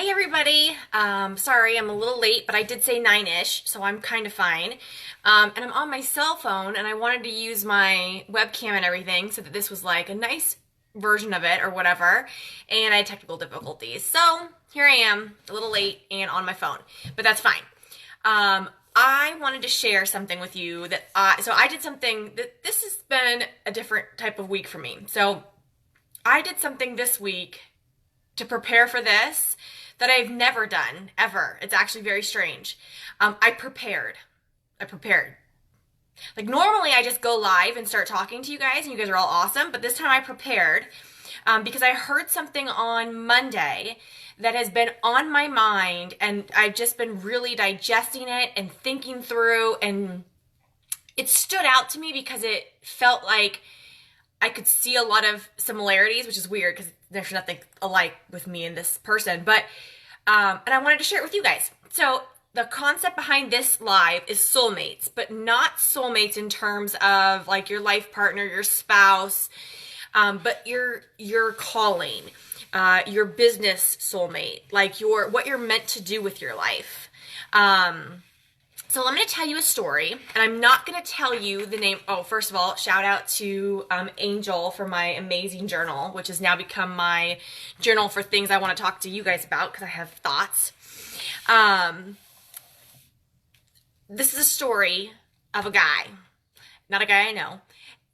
Hey everybody. Sorry I'm a little late, but I did say 9-ish, so I'm kind of fine. And I'm on my cell phone, and I wanted to use my webcam and everything so that this was like a nice version of it or whatever. And I had technical difficulties. So here I am, a little late and on my phone, but that's fine. I wanted to share something with you so I did something that this has been a different type of week for me. So I did something this week to prepare for this that I've never done ever. It's actually very strange. I prepared. I prepared. Like normally I just go live and start talking to you guys and you guys are all awesome, but this time I prepared because I heard something on Monday that has been on my mind and I've just been really digesting it and thinking through, and it stood out to me because it felt like I could see a lot of similarities, which is weird because there's nothing alike with me and this person, but and I wanted to share it with you guys. So the concept behind this live is soulmates, but not soulmates in terms of like your life partner, your spouse, but your calling, your business soulmate, like what you're meant to do with your life. So I'm going to tell you a story, and I'm not going to tell you the name. Oh, first of all, shout out to Angel for my amazing journal, which has now become my journal for things I want to talk to you guys about because I have thoughts. This is a story of a guy, not a guy I know,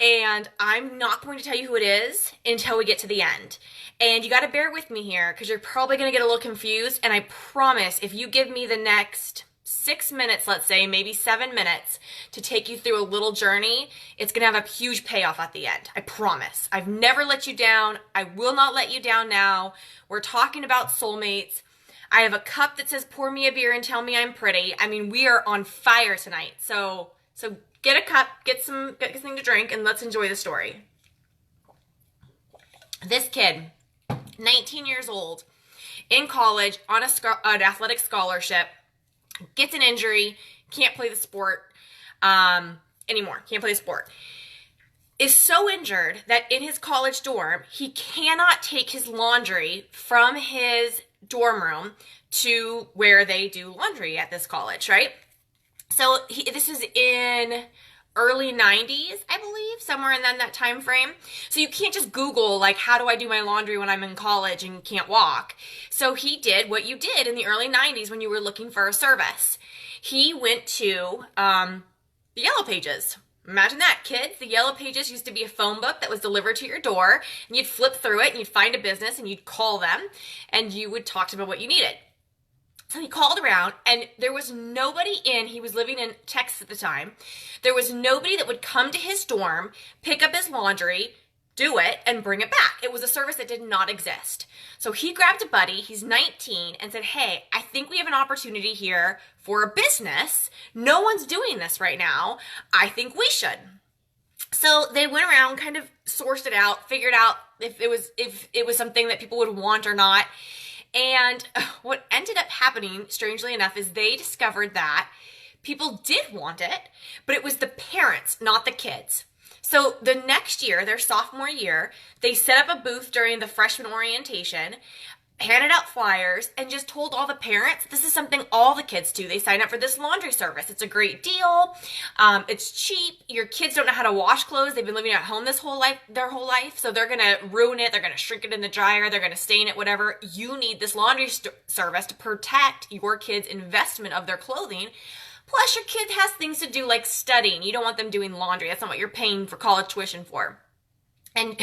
and I'm not going to tell you who it is until we get to the end. And you got to bear with me here because you're probably going to get a little confused, and I promise if you give me the next 6 minutes, let's say, maybe 7 minutes to take you through a little journey, it's going to have a huge payoff at the end. I promise. I've never let you down. I will not let you down now. We're talking about soulmates. I have a cup that says pour me a beer and tell me I'm pretty. I mean, we are on fire tonight. So get a cup, get something to drink, and let's enjoy the story. This kid, 19 years old, in college, on an athletic scholarship, gets an injury, can't play the sport anymore, can't play the sport, is so injured that in his college dorm, he cannot take his laundry from his dorm room to where they do laundry at this college, right? So this is in early 90s, I believe, somewhere in that time frame. So you can't just Google, like, how do I do my laundry when I'm in college and can't walk? So he did what you did in the early 90s when you were looking for a service. He went to the Yellow Pages. Imagine that, kids. The Yellow Pages used to be a phone book that was delivered to your door, and you'd flip through it, and you'd find a business, and you'd call them, and you would talk to them about what you needed. So he called around, and there was nobody in. He was living in Texas at the time. There was nobody that would come to his dorm, pick up his laundry, do it, and bring it back. It was a service that did not exist. So he grabbed a buddy, he's 19, and said, hey, I think we have an opportunity here for a business. No one's doing this right now. I think we should. So they went around, kind of sourced it out, figured out if it was something that people would want or not. And what ended up happening, strangely enough, is they discovered that people did want it, but it was the parents, not the kids. So the next year, their sophomore year, they set up a booth during the freshman orientation, handed out flyers, and just told all the parents, this is something all the kids do. They sign up for this laundry service. It's a great deal. It's cheap. Your kids don't know how to wash clothes. They've been living at home their whole life. So they're going to ruin it. They're going to shrink it in the dryer. They're going to stain it, whatever. You need this laundry service to protect your kids' investment of their clothing. Plus, your kid has things to do like studying. You don't want them doing laundry. That's not what you're paying for college tuition for. And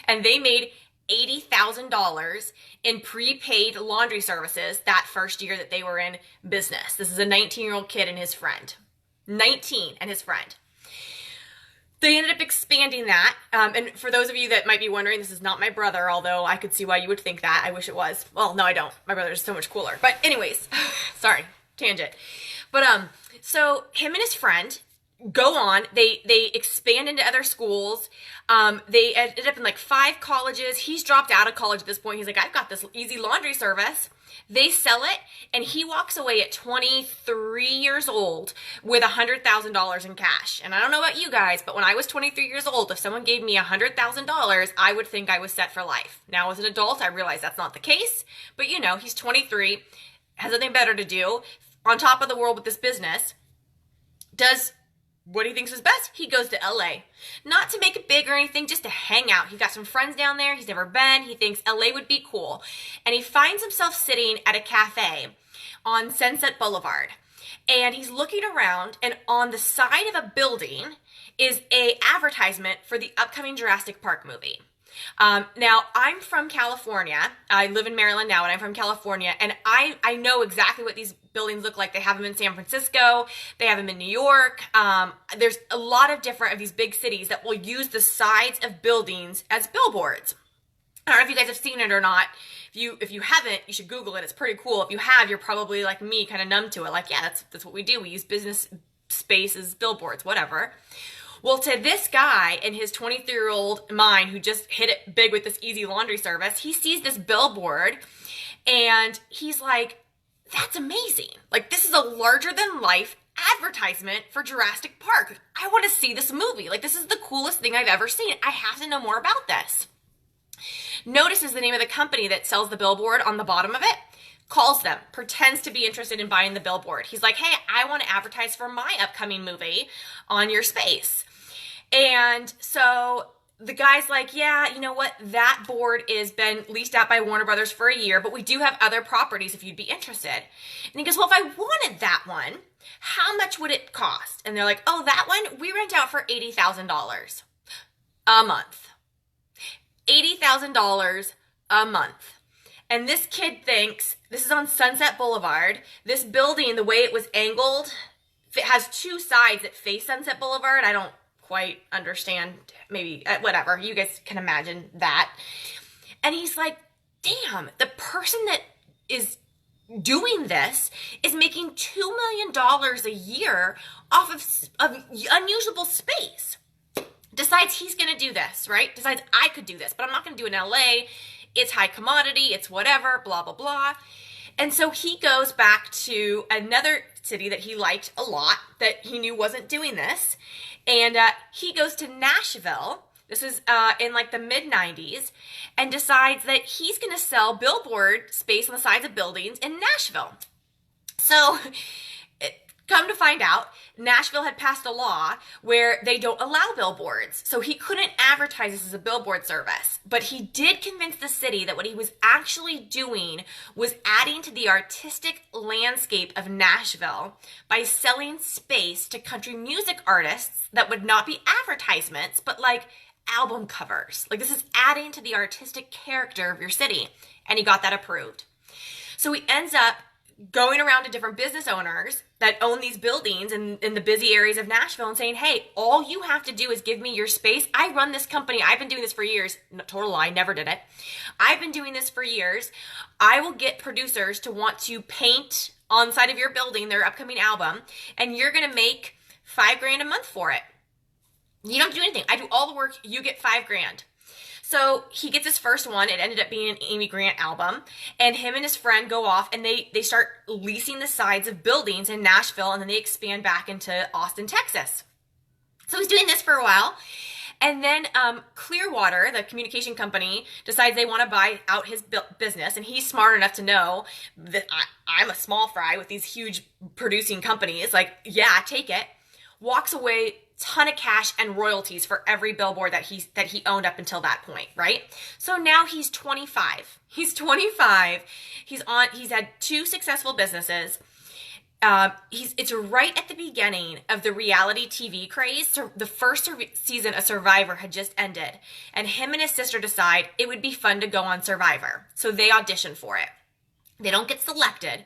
they made $80,000 in prepaid laundry services that first year that they were in business. This is a 19-year-old kid and his friend. 19 and his friend. They ended up expanding that. And for those of you that might be wondering, this is not my brother, although I could see why you would think that. I wish it was. Well, no, I don't. My brother is so much cooler. But anyways, sorry, tangent. But so him and his friend go on. They expand into other schools. They ended up in like 5 colleges. He's dropped out of college at this point. He's like, I've got this easy laundry service. They sell it, and he walks away at 23 years old with $100,000 in cash. And I don't know about you guys, but when I was 23 years old, if someone gave me $100,000, I would think I was set for life. Now, as an adult, I realize that's not the case. But you know, he's 23, has nothing better to do, on top of the world with this business, does what he thinks is best. He goes to LA. Not to make it big or anything, just to hang out. He's got some friends down there. He's never been. He thinks LA would be cool. And he finds himself sitting at a cafe on Sunset Boulevard. And he's looking around, and on the side of a building is a advertisement for the upcoming Jurassic Park movie. Now, I'm from California. I live in Maryland now, and I'm from California, and I know exactly what these buildings look like. They have them in San Francisco. They have them in New York. There's a lot of different of these big cities that will use the sides of buildings as billboards. I don't know if you guys have seen it or not. If you haven't, you should Google it. It's pretty cool. If you have, you're probably like me, kind of numb to it. Like, yeah, that's what we do. We use business space as billboards, whatever. Well, to this guy in his 23-year-old mind who just hit it big with this easy laundry service, he sees this billboard and he's like, that's amazing. Like, this is a larger-than-life advertisement for Jurassic Park. I want to see this movie. Like, this is the coolest thing I've ever seen. I have to know more about this. Notices the name of the company that sells the billboard on the bottom of it, calls them, pretends to be interested in buying the billboard. He's like, hey, I want to advertise for my upcoming movie on your space. And so the guy's like, yeah, you know what? That board is been leased out by Warner Brothers for a year, but we do have other properties if you'd be interested. And he goes, well, if I wanted that one, how much would it cost? And they're like, oh, that one, we rent out for $80,000 a month. $80,000 a month. And this kid thinks, this is on Sunset Boulevard, this building, the way it was angled, it has 2 sides that face Sunset Boulevard. I don't quite understand, maybe, whatever. You guys can imagine that. And he's like, damn, the person that is doing this is making $2 million a year off of unusable space. Decides he's going to do this, right? Decides I could do this, but I'm not going to do it in LA. It's high commodity. It's whatever, blah, blah, blah. And so he goes back to another city that he liked a lot that he knew wasn't doing this. And he goes to Nashville. This is in like the mid-90s, and decides that he's going to sell billboard space on the sides of buildings in Nashville. So come to find out, Nashville had passed a law where they don't allow billboards. So he couldn't advertise this as a billboard service. But he did convince the city that what he was actually doing was adding to the artistic landscape of Nashville by selling space to country music artists that would not be advertisements, but like album covers. Like, this is adding to the artistic character of your city. And he got that approved. So he ends up going around to different business owners that own these buildings in the busy areas of Nashville and saying, hey, all you have to do is give me your space. I run this company. I've been doing this for years. No, total lie, never did it. I've been doing this for years. I will get producers to want to paint on the side of your building their upcoming album, and you're going to make $5,000 a month for it. You don't do anything. I do all the work. You get $5,000. So he gets his first one. It ended up being an Amy Grant album. And him and his friend go off and they start leasing the sides of buildings in Nashville, and then they expand back into Austin, Texas. So he's doing this for a while. And then Clearwater, the communication company, decides they want to buy out his business. And he's smart enough to know that I'm a small fry with these huge producing companies. Like, yeah, take it. Walks away, ton of cash and royalties for every billboard that he owned up until that point, right? So now he's 25. He's 25. He's had 2 successful businesses. It's right at the beginning of the reality TV craze. So the first season of Survivor had just ended, and him and his sister decide it would be fun to go on Survivor. So they audition for it. They don't get selected.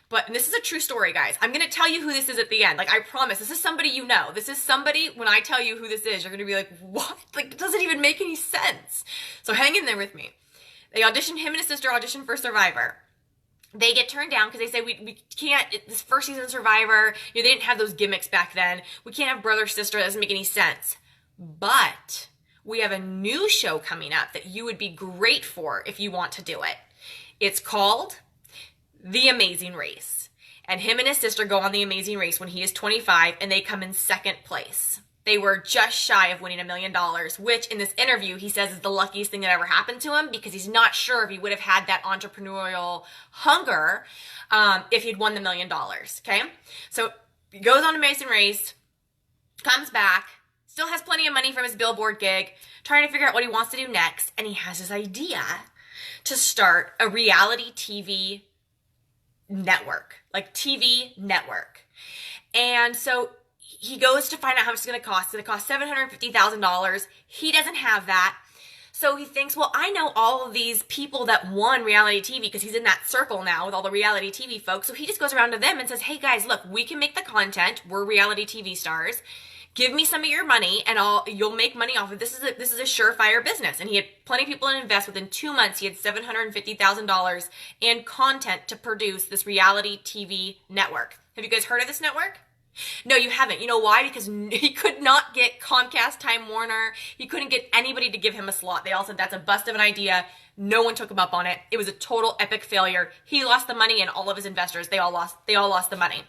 But this is a true story, guys. I'm going to tell you who this is at the end. Like, I promise, this is somebody you know. This is somebody, when I tell you who this is, you're going to be like, what? Like, it doesn't even make any sense. So hang in there with me. They auditioned, him and his sister auditioned for Survivor. They get turned down because they say we can't, this first season of Survivor, they didn't have those gimmicks back then. We can't have brother, sister. That doesn't make any sense. But we have a new show coming up that you would be great for if you want to do it. It's called The Amazing Race. And him and his sister go on The Amazing Race when he is 25, and they come in second place. They were just shy of winning $1 million, which in this interview he says is the luckiest thing that ever happened to him, because he's not sure if he would have had that entrepreneurial hunger if he'd won the $1 million, okay? So he goes on Amazing Race, comes back, still has plenty of money from his billboard gig, trying to figure out what he wants to do next, and he has this idea to start a reality TV network, like TV network. And so he goes to find out how much it's going to cost. It's going to cost $750,000. He doesn't have that. So he thinks, well, I know all of these people that won reality TV, because he's in that circle now with all the reality TV folks. So he just goes around to them and says, hey guys, look, we can make the content. We're reality TV stars. Give me some of your money and you'll make money off of it. This is a surefire business. And he had plenty of people to invest. Within 2 months, he had $750,000 in content to produce this reality TV network. Have you guys heard of this network? No, you haven't. You know why? Because he could not get Comcast, Time Warner. He couldn't get anybody to give him a slot. They all said that's a bust of an idea. No one took him up on it. It was a total epic failure. He lost the money, and all of his investors, they all lost the money.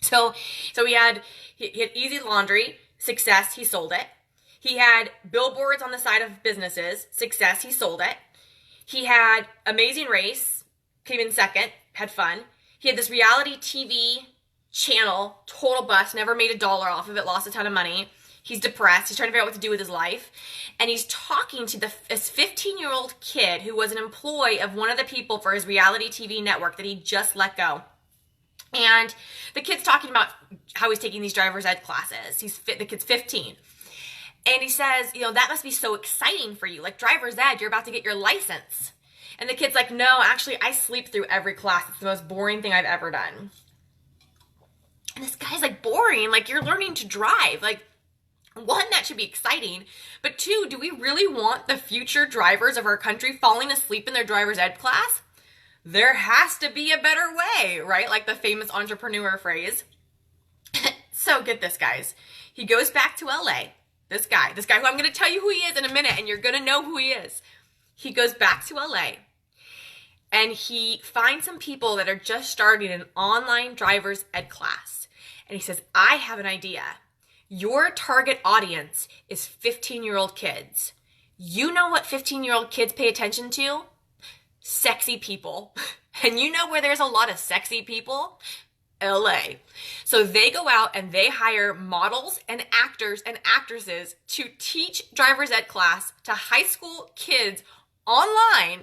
So he had Easy Laundry, success, he sold it. He had billboards on the side of businesses, success, he sold it. He had Amazing Race, came in second, had fun. He had this reality TV channel, total bust, never made $1 off of it, lost a ton of money. He's depressed. He's trying to figure out what to do with his life. And he's talking to this 15-year-old kid who was an employee of one of the people for his reality TV network that he just let go. And the kid's talking about how he's taking these driver's ed classes. The kid's 15. And he says, that must be so exciting for you. Like driver's ed, you're about to get your license. And the kid's like, no, actually, I sleep through every class. It's the most boring thing I've ever done. And this guy's like, boring? Like, you're learning to drive. Like, one, that should be exciting. But two, do we really want the future drivers of our country falling asleep in their driver's ed class? There has to be a better way, right? Like the famous entrepreneur phrase. So get this, guys. He goes back to LA. This guy who I'm going to tell you who he is in a minute, and you're going to know who he is. He goes back to LA. And he finds some people that are just starting an online driver's ed class. And he says, I have an idea. Your target audience is 15-year-old kids. You know what 15-year-old kids pay attention to? Sexy people. And you know where there's a lot of sexy people? LA. So they go out and they hire models and actors and actresses to teach driver's ed class to high school kids online.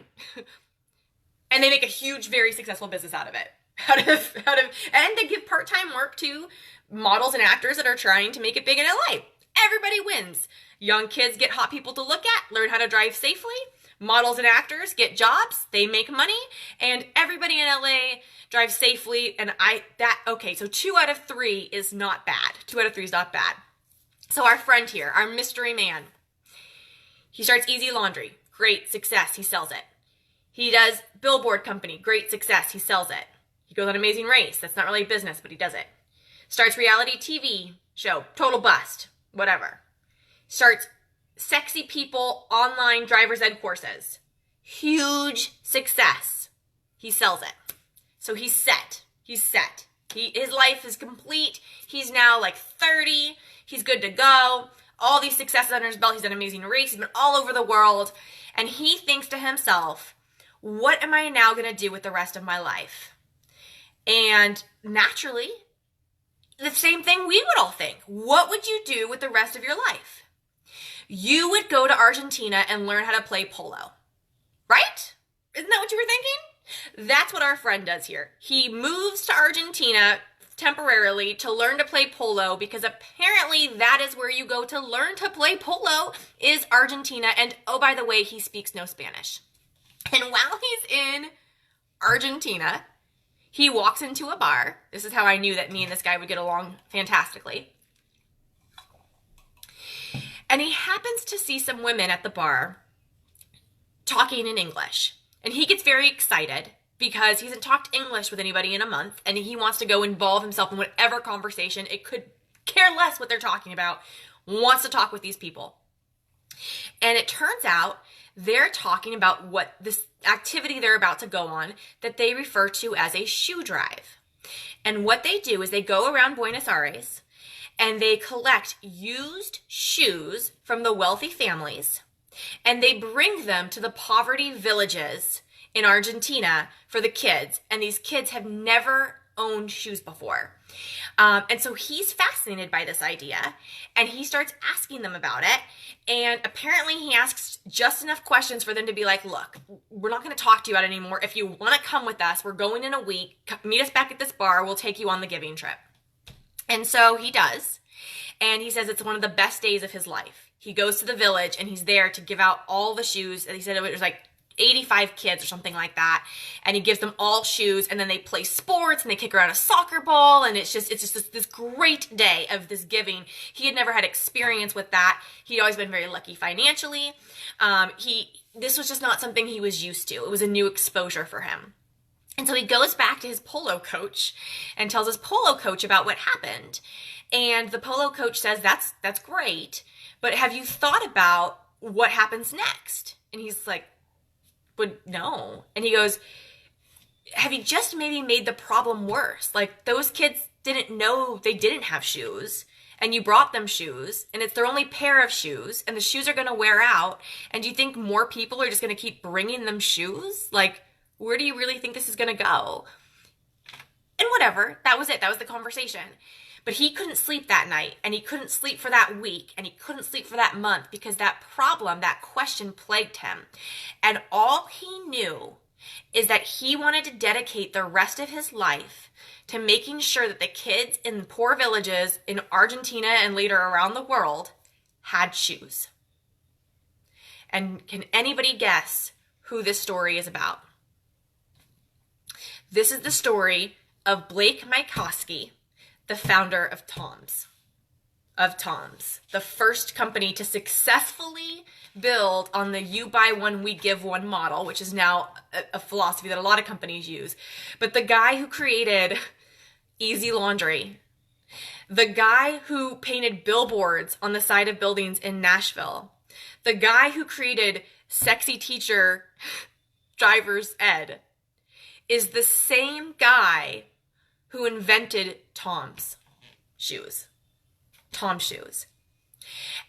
And they make a huge, very successful business out of it. And they give part-time work to models and actors that are trying to make it big in LA. Everybody wins. Young kids get hot people to look at, learn how to drive safely. Models and actors get jobs, they make money, and everybody in LA drives safely. And so 2 out of 3 is not bad. 2 out of 3 is not bad. So our friend here, our mystery man, he starts Easy Laundry. Great success, he sells it. He does billboard company, great success, he sells it. He goes on Amazing Race. That's not really a business, but he does it. Starts reality TV show, total bust, whatever. Starts sexy people online driver's ed courses. Huge success. He sells it. So he's set. His life is complete. He's now like 30. He's good to go. All these successes under his belt. He's done Amazing Race. He's been all over the world. And he thinks to himself, what am I now going to do with the rest of my life? And naturally, the same thing we would all think. What would you do with the rest of your life? You would go to Argentina and learn how to play polo, right? Isn't that what you were thinking? That's what our friend does here. He moves to Argentina temporarily to learn to play polo because apparently that is where you go to learn to play polo is Argentina. And oh, by the way, he speaks no Spanish. And while he's in Argentina, he walks into a bar. This is how I knew that me and this guy would get along fantastically. And he happens to see some women at the bar talking in English. And he gets very excited because he hasn't talked English with anybody in a month, and he wants to go involve himself in whatever conversation. It could care less what they're talking about, wants to talk with these people. And it turns out they're talking about what this activity they're about to go on that they refer to as a shoe drive. And what they do is they go around Buenos Aires and they collect used shoes from the wealthy families and they bring them to the poverty villages in Argentina for the kids. And these kids have never owned shoes before. And so he's fascinated by this idea and he starts asking them about it. And apparently he asks just enough questions for them to be like, look, we're not going to talk to you about it anymore. If you want to come with us, we're going in a week. Meet us back at this bar. We'll take you on the giving trip. And so he does. And he says it's one of the best days of his life. He goes to the village and he's there to give out all the shoes. And he said it was like 85 kids or something like that. And he gives them all shoes and then they play sports and they kick around a soccer ball. And it's just this great day of this giving. He had never had experience with that. He'd always been very lucky financially. This was just not something he was used to. It was a new exposure for him. And so he goes back to his polo coach and tells his polo coach about what happened. And the polo coach says, that's great, but have you thought about what happens next? And he's like, but no. And he goes, have you just maybe made the problem worse? Like those kids didn't know they didn't have shoes and you brought them shoes and it's their only pair of shoes and the shoes are going to wear out. And do you think more people are just going to keep bringing them shoes? Like, where do you really think this is going to go? And whatever, that was it. That was the conversation. But he couldn't sleep that night and he couldn't sleep for that week and he couldn't sleep for that month because that problem, that question plagued him. And all he knew is that he wanted to dedicate the rest of his life to making sure that the kids in poor villages in Argentina and later around the world had shoes. And can anybody guess who this story is about? This is the story of Blake Mycoskie, the founder of Toms, the first company to successfully build on the you buy one, we give one model, which is now a philosophy that a lot of companies use. But the guy who created Easy Laundry, the guy who painted billboards on the side of buildings in Nashville, the guy who created Sexy Teacher Driver's Ed, is the same guy who invented Tom's shoes. Tom's shoes.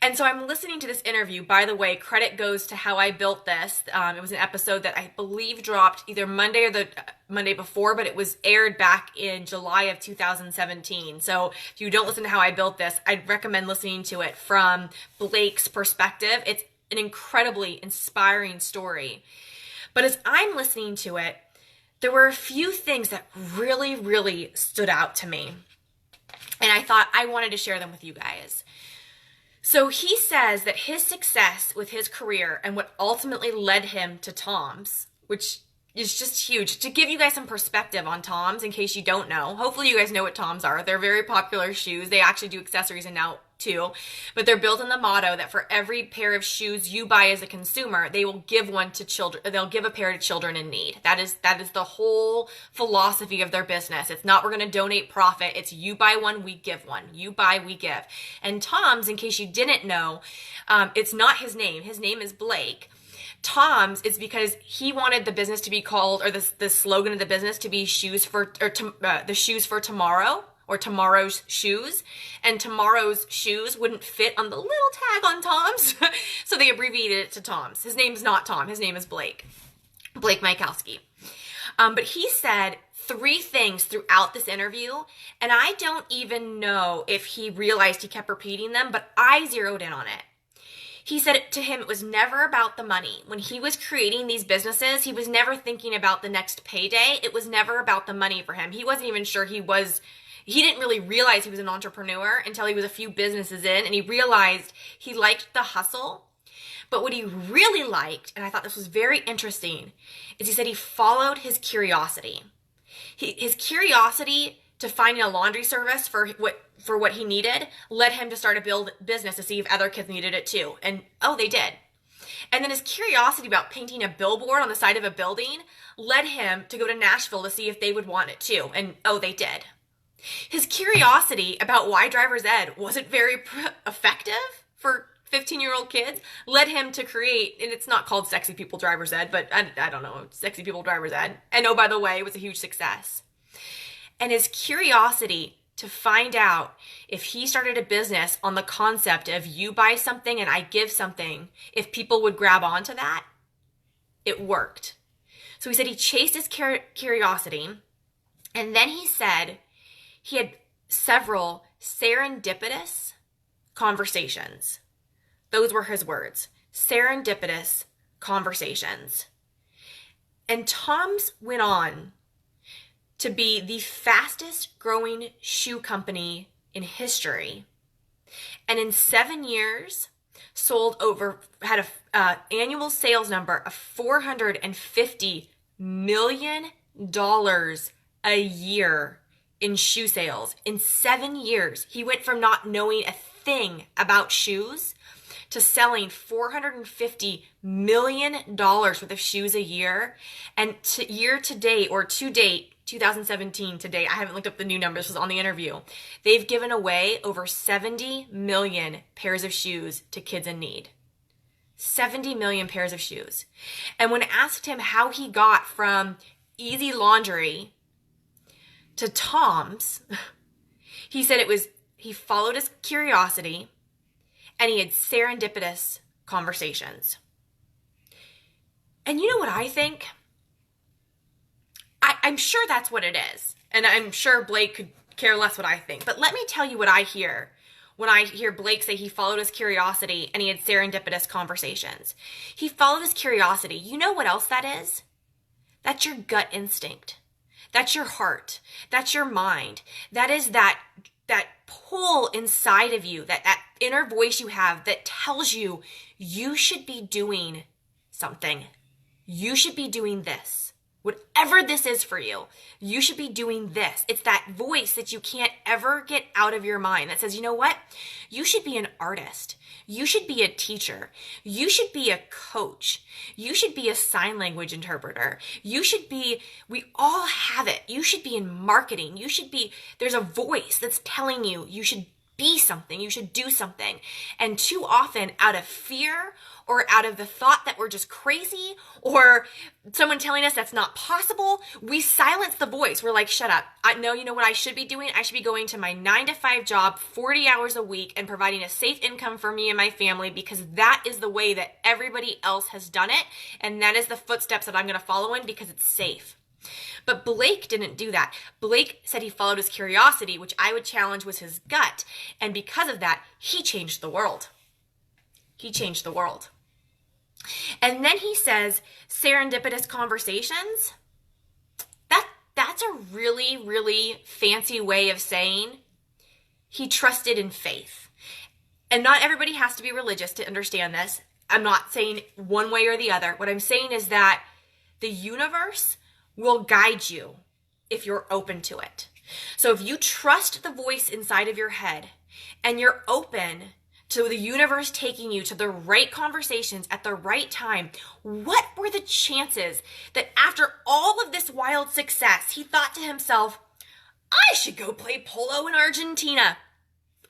And so I'm listening to this interview. By the way, credit goes to How I Built This. It was an episode that I believe dropped either Monday or the Monday before, but it was aired back in July of 2017. So if you don't listen to How I Built This, I'd recommend listening to it from Blake's perspective. It's an incredibly inspiring story. But as I'm listening to it, there were a few things that really, really stood out to me. And I thought I wanted to share them with you guys. So he says that his success with his career and what ultimately led him to Tom's, which is just huge. To give you guys some perspective on Tom's, in case you don't know, hopefully you guys know what Tom's are. They're very popular shoes. They actually do accessories and now too, but they're built on the motto that for every pair of shoes you buy as a consumer, they will give one to children. They'll give a pair to children in need. That is the whole philosophy of their business. It's not we're going to donate profit. It's you buy one, we give one. You buy, we give. And Tom's, in case you didn't know, it's not his name. His name is Blake. Tom's is because he wanted the business to be called, or the slogan of the business to be the shoes for tomorrow, or tomorrow's shoes, and tomorrow's shoes wouldn't fit on the little tag on Tom's, so they abbreviated it to Tom's. His name's not Tom, his name is Blake Mycoskie. But he said 3 things throughout this interview, and I don't even know if he realized he kept repeating them, but I zeroed in on it. He said to him, it was never about the money. When he was creating these businesses, he was never thinking about the next payday. It was never about the money for him. He wasn't even sure he didn't really realize he was an entrepreneur until he was a few businesses in, and he realized he liked the hustle. But what he really liked, and I thought this was very interesting, is he said he followed his curiosity. His curiosity to finding a laundry service for what he needed led him to start a business to see if other kids needed it too. And they did. And then his curiosity about painting a billboard on the side of a building led him to go to Nashville to see if they would want it too. And oh, they did. His curiosity about why driver's ed wasn't very effective for 15-year-old kids led him to create, and it's not called Sexy People Driver's Ed, but I don't know, Sexy People Driver's Ed. And oh, by the way, it was a huge success. And his curiosity to find out if he started a business on the concept of you buy something and I give something, if people would grab onto that, it worked. So he said he chased his curiosity, and then he said he had several serendipitous conversations. Those were his words, serendipitous conversations. And Tom's went on to be the fastest growing shoe company in history. And in 7 years, had an annual sales number of $450 million a year in shoe sales. In 7 years, he went from not knowing a thing about shoes to selling $450 million worth of shoes a year. And to date, 2017 to date, I haven't looked up the new numbers, this was on the interview, they've given away over 70 million pairs of shoes to kids in need. 70 million pairs of shoes. And when I asked him how he got from Easy Laundry to Tom's, he said he followed his curiosity and he had serendipitous conversations. And you know what I think? I'm sure that's what it is. And I'm sure Blake could care less what I think. But let me tell you what I hear when I hear Blake say he followed his curiosity and he had serendipitous conversations. He followed his curiosity. You know what else that is? That's your gut instinct. That's your heart. That's your mind. That is that pull inside of you, that inner voice you have that tells you you should be doing something. You should be doing this. Whatever this is for you, you should be doing this. It's that voice that you can't ever get out of your mind that says, you know what? You should be an artist. You should be a teacher. You should be a coach. You should be a sign language interpreter. We all have it. You should be in marketing. There's a voice that's telling you should be something. You should do something. And too often, out of fear or out of the thought that we're just crazy or someone telling us that's not possible, we silence the voice. We're like, shut up. You know what I should be doing? I should be going to my 9-to-5 job 40 hours a week and providing a safe income for me and my family because that is the way that everybody else has done it. And that is the footsteps that I'm going to follow in because it's safe. But Blake didn't do that. Blake said he followed his curiosity, which I would challenge was his gut. And because of that, he changed the world. He changed the world. And then he says, serendipitous conversations. That's a really, really fancy way of saying he trusted in faith. And not everybody has to be religious to understand this. I'm not saying one way or the other. What I'm saying is that the universe will guide you if you're open to it. So if you trust the voice inside of your head and you're open to the universe taking you to the right conversations at the right time, what were the chances that after all of this wild success, he thought to himself, I should go play polo in Argentina.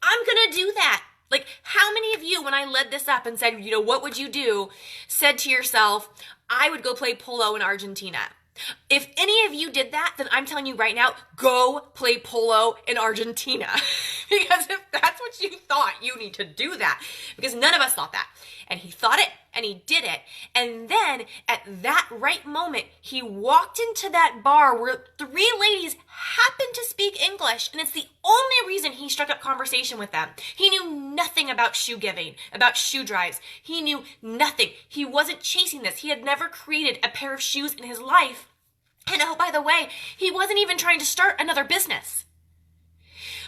I'm going to do that. Like, how many of you, when I led this up and said, what would you do, said to yourself, I would go play polo in Argentina? If any of you did that, then I'm telling you right now, go play polo in Argentina. Because if that's what you thought, you need to do that. Because none of us thought that. And he thought it, and he did it. And then, at that right moment, he walked into that bar where 3 ladies happened to speak English. And it's the only reason he struck up conversation with them. He knew nothing about shoe giving, about shoe drives. He knew nothing. He wasn't chasing this. He had never created a pair of shoes in his life. And oh, by the way, he wasn't even trying to start another business.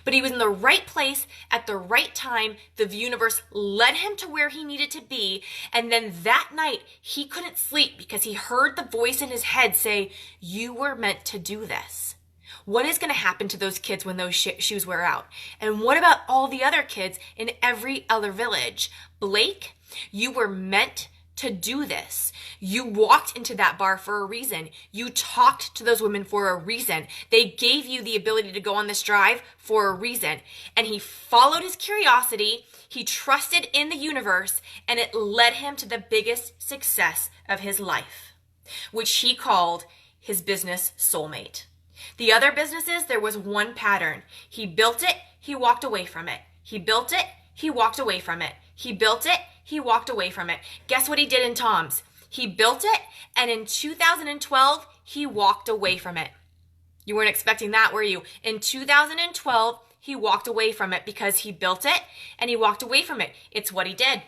But he was in the right place at the right time. The universe led him to where he needed to be. And then that night, he couldn't sleep because he heard the voice in his head say, you were meant to do this. What is going to happen to those kids when those shoes wear out? And what about all the other kids in every other village? Blake, you were meant to do this. You walked into that bar for a reason. You talked to those women for a reason. They gave you the ability to go on this drive for a reason. And he followed his curiosity. He trusted in the universe, and it led him to the biggest success of his life, which he called his business soulmate. The other businesses, there was one pattern. He built it, he walked away from it. He built it, he walked away from it. He built it, he walked away from it. Guess what he did in Tom's? He built it, and in 2012, he walked away from it. You weren't expecting that, were you? In 2012, he walked away from it because he built it, and he walked away from it. It's what he did.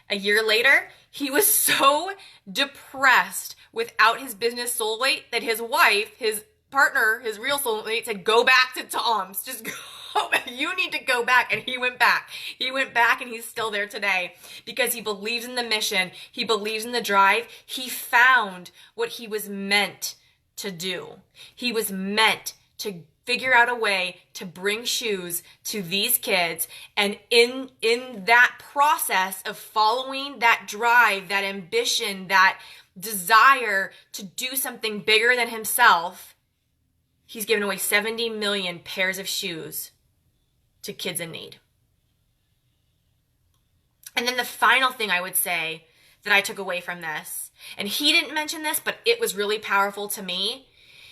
A year later, he was so depressed without his business soulmate that his wife, his partner, his real soulmate, said, go back to Tom's. Just go. You need to go back. And he went back. He went back, and he's still there today because he believes in the mission. He believes in the drive. He found what he was meant to do. He was meant to figure out a way to bring shoes to these kids. And in that process of following that drive, that ambition, that desire to do something bigger than himself, he's given away 70 million pairs of shoes to kids in need. And then the final thing I would say that I took away from this, and he didn't mention this, but it was really powerful to me,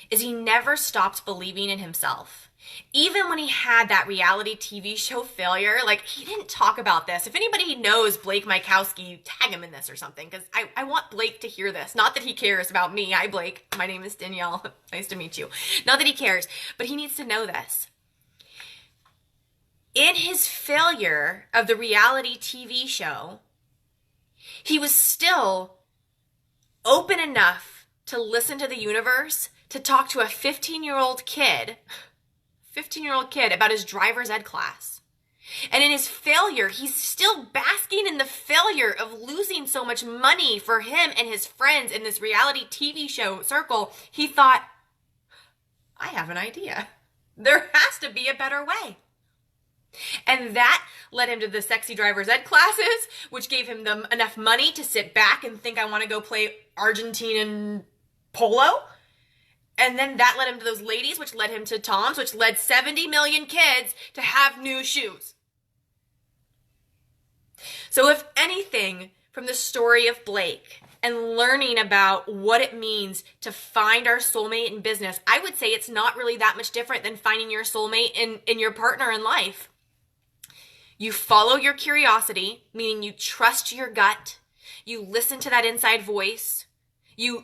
is he never stopped believing in himself. Even when he had that reality TV show failure, like, he didn't talk about this. If anybody knows Blake Mykowski, tag him in this or something, because I want Blake to hear this. Not that he cares about me. Hi, Blake. My name is Danielle. Nice to meet you. Not that he cares, but he needs to know this. In his failure of the reality TV show, he was still open enough to listen to the universe, to talk to a 15-year-old kid about his driver's ed class. And in his failure, he's still basking in the failure of losing so much money for him and his friends in this reality TV show circle. He thought, I have an idea. There has to be a better way. And that led him to the sexy driver's ed classes, which gave him enough money to sit back and think, I want to go play Argentinian polo. And then that led him to those ladies, which led him to Tom's, which led 70 million kids to have new shoes. So if anything from the story of Blake and learning about what it means to find our soulmate in business, I would say it's not really that much different than finding your soulmate in your partner in life. You follow your curiosity, meaning you trust your gut. You listen to that inside voice. You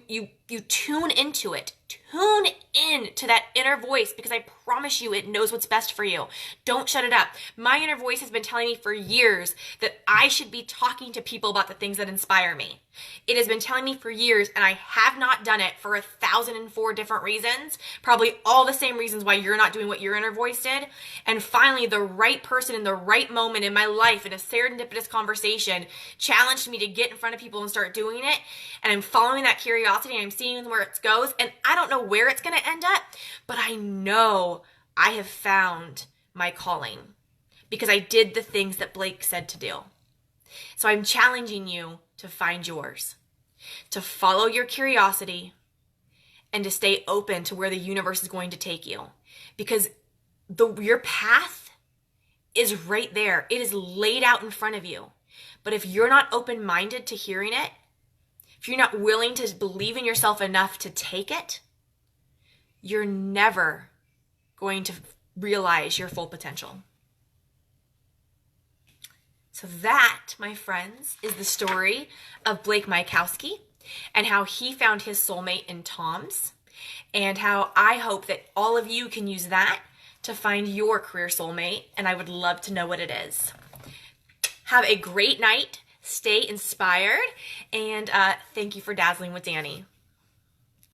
tune into it. Tune in to that inner voice, because I promise you it knows what's best for you. Don't shut it up. My inner voice has been telling me for years that I should be talking to people about the things that inspire me. It has been telling me for years, and I have not done it for 1,004 different reasons, probably all the same reasons why you're not doing what your inner voice did. And finally, the right person in the right moment in my life in a serendipitous conversation challenged me to get in front of people and start doing it. And I'm following that curiosity, and I'm seeing where it goes. And I don't know where it's going to end up, but I know I have found my calling because I did the things that Blake said to do. So I'm challenging you to find yours, to follow your curiosity, and to stay open to where the universe is going to take you, because your path is right there. It is laid out in front of you. But if you're not open-minded to hearing it, if you're not willing to believe in yourself enough to take it, you're never going to realize your full potential. So that, my friends, is the story of Blake Mykowski and how he found his soulmate in Tom's, and how I hope that all of you can use that to find your career soulmate, and I would love to know what it is. Have a great night. Stay inspired, and thank you for dazzling with Dani.